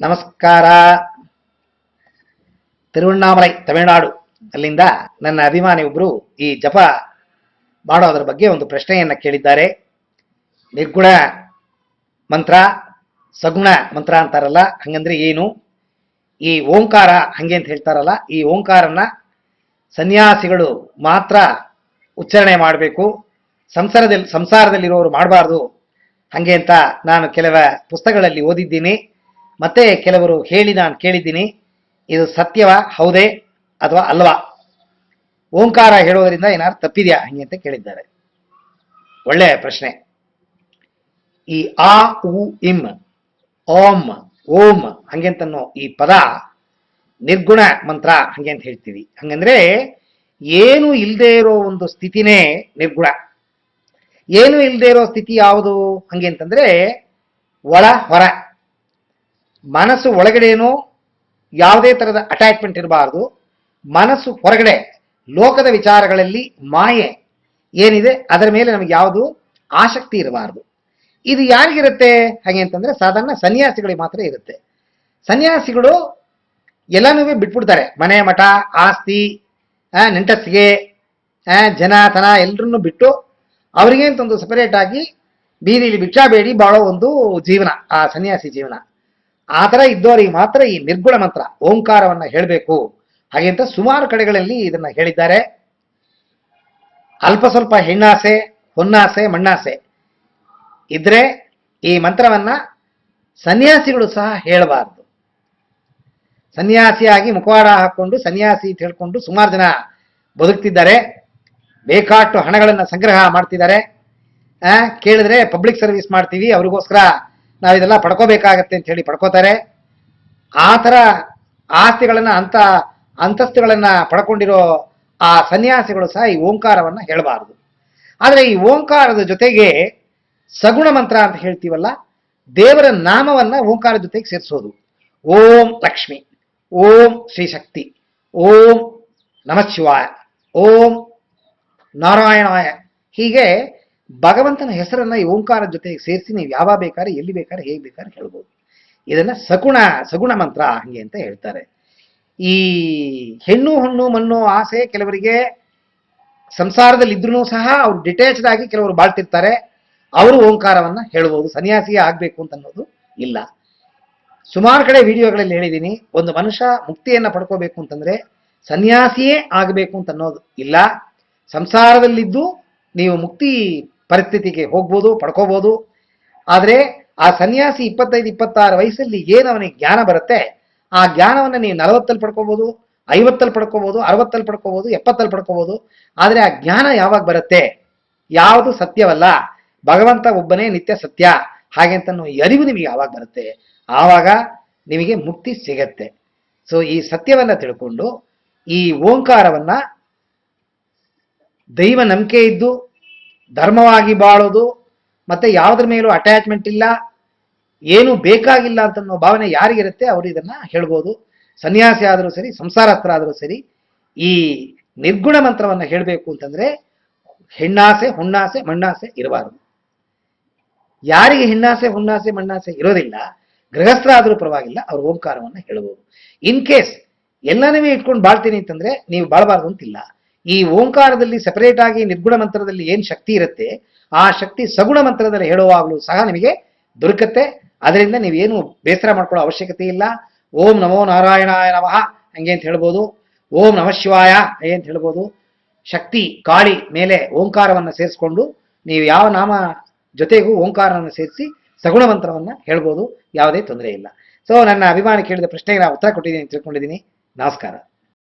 ನಮಸ್ಕಾರ. ತಿರುವಣ್ಣಾಮಲೈ ತಮಿಳುನಾಡು ಅಲ್ಲಿಂದ ನನ್ನ ಅಭಿಮಾನಿ ಒಬ್ರು ಈ ಜಪ ಮಾಡೋದ್ರ ಬಗ್ಗೆ ಒಂದು ಪ್ರಶ್ನೆಯನ್ನ ಕೇಳಿದ್ದಾರೆ. ನಿರ್ಗುಣ ಮಂತ್ರ, ಸಗುಣ ಮಂತ್ರ ಅಂತಾರಲ್ಲ, ಹಂಗಂದ್ರೆ ಏನು? ಈ ಓಂಕಾರ ಹಂಗೆ ಅಂತ ಹೇಳ್ತಾರಲ್ಲ, ಈ ಓಂಕಾರನ ಸನ್ಯಾಸಿಗಳು ಮಾತ್ರ ಉಚ್ಚಾರಣೆ ಮಾಡಬೇಕು, ಸಂಸಾರದಲ್ಲಿರೋರು ಮಾಡಬಾರ್ದು ಹಂಗೆ ಅಂತ ನಾನು ಕೆಲವ ಪುಸ್ತಕಗಳಲ್ಲಿ ಓದಿದ್ದೀನಿ, ಮತ್ತೆ ಕೆಲವರು ಹೇಳಿ ನಾನು ಕೇಳಿದ್ದೀನಿ. ಇದು ಸತ್ಯವ, ಹೌದೇ ಅಥವಾ ಅಲ್ವಾ? ಓಂಕಾರ ಹೇಳೋದ್ರಿಂದ ಏನಾದ್ರು ತಪ್ಪಿದೆಯಾ ಹಂಗೆ ಅಂತ ಕೇಳಿದ್ದಾರೆ. ಒಳ್ಳೆಯ ಪ್ರಶ್ನೆ. ಈ ಆ ಉ ಇಂ ಓಂ ಓಂ ಹಂಗೆಂತನೋ ಈ ಪದ ನಿರ್ಗುಣ ಮಂತ್ರ ಹಂಗೆ ಅಂತ ಹೇಳ್ತೀವಿ. ಹಂಗಂದ್ರೆ ಏನು ಇಲ್ಲದೆ ಇರೋ ಒಂದು ಸ್ಥಿತಿನೇ ನಿರ್ಗುಣ. ಏನು ಇಲ್ಲದೆ ಇರೋ ಸ್ಥಿತಿ ಯಾವುದು ಹಂಗೆ ಅಂತಂದ್ರೆ ಒಳ ಹೊರ. ಮನಸ್ಸು ಒಳಗಡೆನೂ ಯಾವುದೇ ತರದ ಅಟ್ಯಾಚ್ಮೆಂಟ್ ಇರಬಾರ್ದು, ಮನಸ್ಸು ಹೊರಗಡೆ ಲೋಕದ ವಿಚಾರಗಳಲ್ಲಿ ಮಾಯೆ ಏನಿದೆ ಅದರ ಮೇಲೆ ನಮಗೆ ಯಾವುದು ಆಸಕ್ತಿ ಇರಬಾರ್ದು. ಇದು ಯಾರಿಗಿರುತ್ತೆ ಹಾಗೆ ಅಂತಂದ್ರೆ ಸಾಧಾರಣ ಸನ್ಯಾಸಿಗಳಿಗೆ ಮಾತ್ರ ಇರುತ್ತೆ. ಸನ್ಯಾಸಿಗಳು ಎಲ್ಲನೂ ಬಿಟ್ಬಿಡ್ತಾರೆ, ಮನೆ ಮಠ ಆಸ್ತಿ ನೆಂಟಸ್ತಿಗೆ ಜನತನ ಎಲ್ಲರನ್ನು ಬಿಟ್ಟು ಅವರಿಗೆ ಅಂತ ಒಂದು ಸಪರೇಟ್ ಆಗಿ ಬೀದಿಲಿ ಭಿಕ್ಷಾ ಬೇಡಿ ಬಾಳೋ ಒಂದು ಜೀವನ ಆ ಸನ್ಯಾಸಿ ಜೀವನ. ಆ ಥರ ಇದ್ದವರಿಗೆ ಮಾತ್ರ ಈ ನಿರ್ಗುಣ ಮಂತ್ರ ಓಂಕಾರವನ್ನ ಹೇಳಬೇಕು ಹಾಗೆ ಅಂತ ಸುಮಾರು ಕಡೆಗಳಲ್ಲಿ ಇದನ್ನ ಹೇಳಿದ್ದಾರೆ. ಅಲ್ಪ ಸ್ವಲ್ಪ ಹೆಣ್ಣಾಸೆ ಹೊನ್ನಾಸೆ ಮಣ್ಣಾಸೆ ಇದ್ರೆ ಈ ಮಂತ್ರವನ್ನ ಸನ್ಯಾಸಿಗಳು ಸಹ ಹೇಳಬಾರ್ದು. ಸನ್ಯಾಸಿಯಾಗಿ ಮುಖವಾಡ ಹಾಕೊಂಡು ಸನ್ಯಾಸಿ ಅಂತ ಹೇಳ್ಕೊಂಡು ಸುಮಾರು ಜನ ಬದುಕ್ತಿದ್ದಾರೆ, ಬೇಕಾಷ್ಟು ಹಣಗಳನ್ನ ಸಂಗ್ರಹ ಮಾಡ್ತಿದ್ದಾರೆ. ಕೇಳಿದ್ರೆ ಪಬ್ಲಿಕ್ ಸರ್ವಿಸ್ ಮಾಡ್ತೀವಿ ಅವ್ರಿಗೋಸ್ಕರ ನಾವಿದೆಲ್ಲ ಪಡ್ಕೋಬೇಕಾಗತ್ತೆ ಅಂತ ಹೇಳಿ ಪಡ್ಕೋತಾರೆ. ಆ ಥರ ಆಸ್ತಿಗಳನ್ನ ಅಂತಸ್ತುಗಳನ್ನ ಪಡ್ಕೊಂಡಿರೋ ಆ ಸನ್ಯಾಸಿಗಳು ಸಹ ಈ ಓಂಕಾರವನ್ನ ಹೇಳಬಾರದು. ಆದ್ರೆ ಈ ಓಂಕಾರದ ಜೊತೆಗೆ ಸಗುಣ ಮಂತ್ರ ಅಂತ ಹೇಳ್ತೀವಲ್ಲ, ದೇವರ ನಾಮವನ್ನ ಓಂಕಾರ ಜೊತೆಗೆ ಸೇರಿಸೋದು. ಓಂ ಲಕ್ಷ್ಮಿ, ಓಂ ಶ್ರೀ ಶಕ್ತಿ, ಓಂ ನಮಃ ಶಿವಾಯ, ಓಂ ನಾರಾಯಣಾಯ, ಹೀಗೆ ಭಗವಂತನ ಹೆಸರನ್ನ ಈ ಓಂಕಾರ ಜೊತೆಗೆ ಸೇರಿಸಿ ನೀವು ಯಾವಾಗ ಬೇಕಾದ್ರೆ ಎಲ್ಲಿ ಬೇಕಾದ್ರೆ ಹೇಗೆ ಬೇಕಾದ್ರೆ ಹೇಳ್ಬೋದು. ಇದನ್ನ ಸಗುಣ ಮಂತ್ರ ಹಂಗೆ ಅಂತ ಹೇಳ್ತಾರೆ. ಈ ಹೆಣ್ಣು ಹೊಣ್ಣು ಮಣ್ಣು ಆಸೆ ಕೆಲವರಿಗೆ ಸಂಸಾರದಲ್ಲಿ ಇದ್ರೂ ಸಹ ಅವ್ರು ಡಿಟ್ಯಾಚ್ಡ್ ಆಗಿ ಕೆಲವರು ಬಾಳ್ತಿರ್ತಾರೆ, ಅವರು ಓಂಕಾರವನ್ನ ಹೇಳ್ಬೋದು. ಸನ್ಯಾಸಿಯೇ ಆಗ್ಬೇಕು ಅಂತ ಅನ್ನೋದು ಇಲ್ಲ. ಸುಮಾರು ಕಡೆ ವಿಡಿಯೋಗಳಲ್ಲಿ ಹೇಳಿದ್ದೀನಿ, ಒಂದು ಮನುಷ್ಯ ಮುಕ್ತಿಯನ್ನ ಪಡ್ಕೋಬೇಕು ಅಂತಂದ್ರೆ ಸನ್ಯಾಸಿಯೇ ಆಗಬೇಕು ಅಂತ ಅನ್ನೋದು ಇಲ್ಲ. ಸಂಸಾರದಲ್ಲಿದ್ದು ನೀವು ಮುಕ್ತಿ ಪರಿಸ್ಥಿತಿಗೆ ಹೋಗ್ಬೋದು, ಪಡ್ಕೋಬಹುದು. ಆದ್ರೆ ಆ ಸನ್ಯಾಸಿ 25-26 ವಯಸ್ಸಲ್ಲಿ ಏನು ಅವನಿಗೆ ಜ್ಞಾನ ಬರುತ್ತೆ, ಆ ಜ್ಞಾನವನ್ನ ನೀವು 40 ಪಡ್ಕೋಬಹುದು, 50 ಪಡ್ಕೋಬಹುದು, 60 ಪಡ್ಕೋಬಹುದು, 70 ಪಡ್ಕೋಬಹುದು. ಆದ್ರೆ ಆ ಜ್ಞಾನ ಯಾವಾಗ ಬರುತ್ತೆ? ಯಾವುದು ಸತ್ಯವಲ್ಲ, ಭಗವಂತ ಒಬ್ಬನೇ ನಿತ್ಯ ಸತ್ಯ ಹಾಗೆ ಅಂತ ಅರಿವು ನಿಮಗೆ ಯಾವಾಗ ಬರುತ್ತೆ, ಆವಾಗ ನಿಮಗೆ ಮುಕ್ತಿ ಸಿಗತ್ತೆ. ಸೊ ಈ ಸತ್ಯವನ್ನ ತಿಳ್ಕೊಂಡು ಈ ಓಂಕಾರವನ್ನ ದೈವ ನಂಬಿಕೆ ಇದ್ದು ಧರ್ಮವಾಗಿ ಬಾಳೋದು, ಮತ್ತೆ ಯಾವುದ್ರ ಮೇಲೂ ಅಟ್ಯಾಚ್ಮೆಂಟ್ ಇಲ್ಲ, ಏನು ಬೇಕಾಗಿಲ್ಲ ಅಂತ ಅನ್ನೋ ಭಾವನೆ ಯಾರಿಗಿರುತ್ತೆ ಅವರು ಇದನ್ನ ಹೇಳ್ಬೋದು. ಸನ್ಯಾಸಿ ಆದರೂ ಸರಿ, ಸಂಸಾರಸ್ಥರ ಆದರೂ ಸರಿ, ಈ ನಿರ್ಗುಣ ಮಂತ್ರವನ್ನ ಹೇಳಬೇಕು ಅಂತಂದ್ರೆ ಹೆಣ್ಣಾಸೆ ಹುಣ್ಣಾಸೆ ಮಣ್ಣಾಸೆ ಇರಬಾರದು. ಯಾರಿಗೆ ಹೆಣ್ಣಾಸೆ ಹುಣ್ಣಾಸೆ ಮಣ್ಣಾಸೆ ಇರೋದಿಲ್ಲ, ಗೃಹಸ್ಥರಾದರೂ ಪರವಾಗಿಲ್ಲ, ಅವ್ರು ಓಂಕಾರವನ್ನ ಹೇಳ್ಬೋದು. ಇನ್ ಕೇಸ್ ಎಲ್ಲನೇ ಇಟ್ಕೊಂಡು ಬಾಳ್ತೀನಿ ಅಂತಂದ್ರೆ ನೀವು ಬಾಳಬಾರ್ದು ಅಂತಿಲ್ಲ. ಈ ಓಂಕಾರದಲ್ಲಿ ಸೆಪರೇಟ್ ಆಗಿ ನಿರ್ಗುಣ ಮಂತ್ರದಲ್ಲಿ ಏನ್ ಶಕ್ತಿ ಇರುತ್ತೆ, ಆ ಶಕ್ತಿ ಸಗುಣ ಮಂತ್ರದಲ್ಲಿ ಹೇಳುವಾಗಲೂ ಸಹ ನಿಮಗೆ ದೊರಕತ್ತೆ. ಅದರಿಂದ ನೀವೇನು ಬೇಸರ ಮಾಡ್ಕೊಳ್ಳೋ ಅವಶ್ಯಕತೆ ಇಲ್ಲ. ಓಂ ನಮೋ ನಾರಾಯಣಾಯ ನಮಃ ಹಂಗೆ ಅಂತ ಹೇಳ್ಬೋದು, ಓಂ ನಮಃ ಶಿವಾಯ ಹಂಗೆ ಅಂತ ಹೇಳ್ಬೋದು. ಶಕ್ತಿ ಕಾಳಿ ಮೇಲೆ ಓಂಕಾರವನ್ನ ಸೇರಿಸ್ಕೊಂಡು ನೀವು ಯಾವ ನಾಮ ಜೊತೆಗೂ ಓಂಕಾರವನ್ನು ಸೇರಿಸಿ ಸಗುಣ ಮಂತ್ರವನ್ನ ಹೇಳ್ಬೋದು, ಯಾವುದೇ ತೊಂದರೆ ಇಲ್ಲ. ಸೊ ನನ್ನ ಅಭಿಮಾನಿ ಕೇಳಿದ ಪ್ರಶ್ನೆಗೆ ನಾನು ಉತ್ತರ ಕೊಟ್ಟಿದ್ದೀನಿ ಅಂತ ತಿಳ್ಕೊಂಡಿದ್ದೀನಿ. ನಮಸ್ಕಾರ.